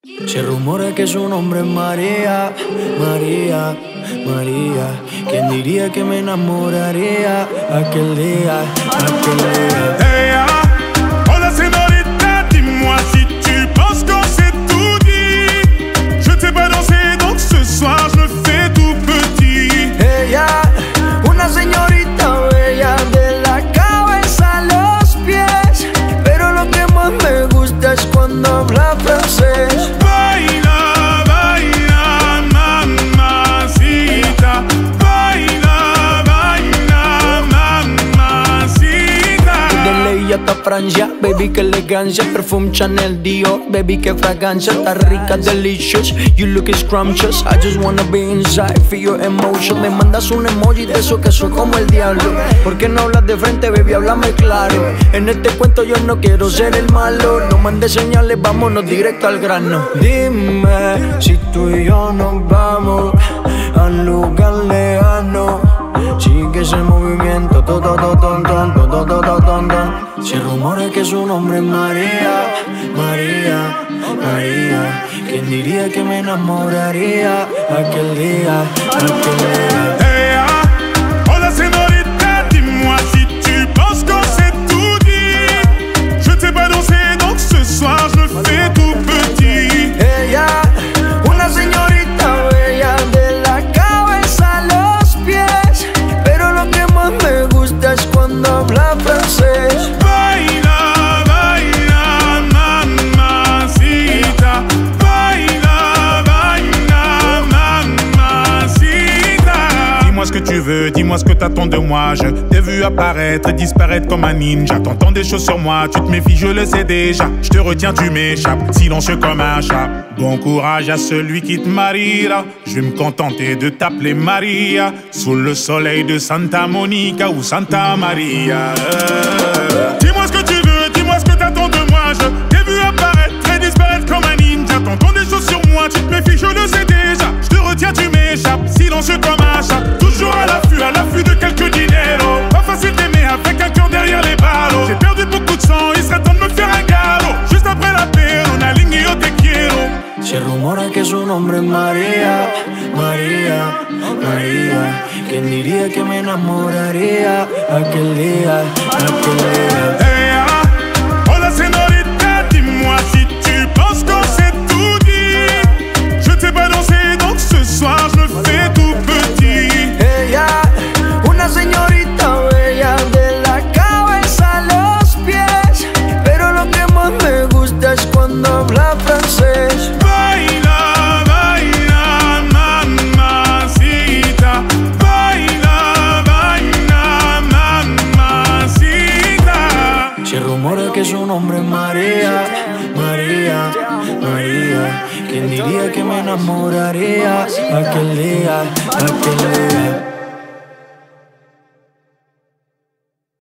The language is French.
Se rumora que su nombre es María, María, María. ¿Quién diría que me enamoraría aquel día, aquel día? Hey, hola señorita, dis-moi si tu penses qu'on s'est tout dit. Je t'ai pas dansé, donc ce soir je me fais tout petit. Ella, una señorita bella de la cabeza a los pies, pero lo que más me gusta es cuando habla francés. Baila, baila, mamacita. Baila, baila, mamacita. De ley hasta Francia, baby, qué elegancia. Perfume Chanel, Dior, baby, qué fragancia. Está rica, delicious, you look scrumptious. I just wanna be inside, feel your emotion. Me mandas un emoji de eso que soy como el diablo. ¿Por qué no hablas de frente, baby? Háblame claro. En este cuento yo no quiero ser el malo. No mandes señales, vámonos directo al grano. Dime si tú y yo nos vamos a un lugar lejano. Sigue ese movimiento, Se rumora que su nombre es María, María, María. ¿Quién diría que me enamoraría aquel día, aquel día? Hey, hola señorita, dis-moi si tu penses qu'on s'est tout dit. Je t'ai pas dansé, donc ce soir je me fais tout petit. Ella, una señorita bella de la cabeza a los pies, pero lo que más me gusta es cuando habla francés. Baila, baila, mamacita. Baila, baila, mamacita. Dis-moi ce que tu veux, dis-moi ce que t'attends de moi. Je t'ai vu apparaître et disparaître comme un ninja. T'entends des choses sur moi, tu te méfies, je le sais déjà. Je te retiens, tu m'échappes, silencieux comme un chat. Bon courage à celui qui te mariera. Je vais me contenter de t'appeler Maria, sous le soleil de Santa Monica ou Santa Maria. Dis-moi ce que tu veux, dis-moi ce que t'attends de moi. Je t'ai vu apparaître et disparaître comme un ninja. T'entends des choses sur moi, tu te méfies, je le sais déjà. Je te retiens, tu m'échappes, silencieux comme un chat. Toujours à l'affût de quelques dineros. Pas facile d'aimer avec un cœur derrière les barreaux. J'ai perdu beaucoup de sang, il serait temps de me faire un galop. Juste après la paix, on a ligné yo te quiero. Se rumora que su nombre es María, María, María. ¿Quién diría que me enamoraría aquel día, aquel día? Hey, hola señorita, dis-moi si tu penses qu'on s'est tout dit. Je t'ai pas dansé, donc ce soir je me fais tout petit. Ella, una señorita bella de la cabeza a los pies, pero lo que más me gusta es cuando habla francés. Baila, baila, mamacita. Baila, baila, mamacita. Se rumora que su nombre es María, María, María. ¿Quién diría que me enamoraría aquel día, aquel día?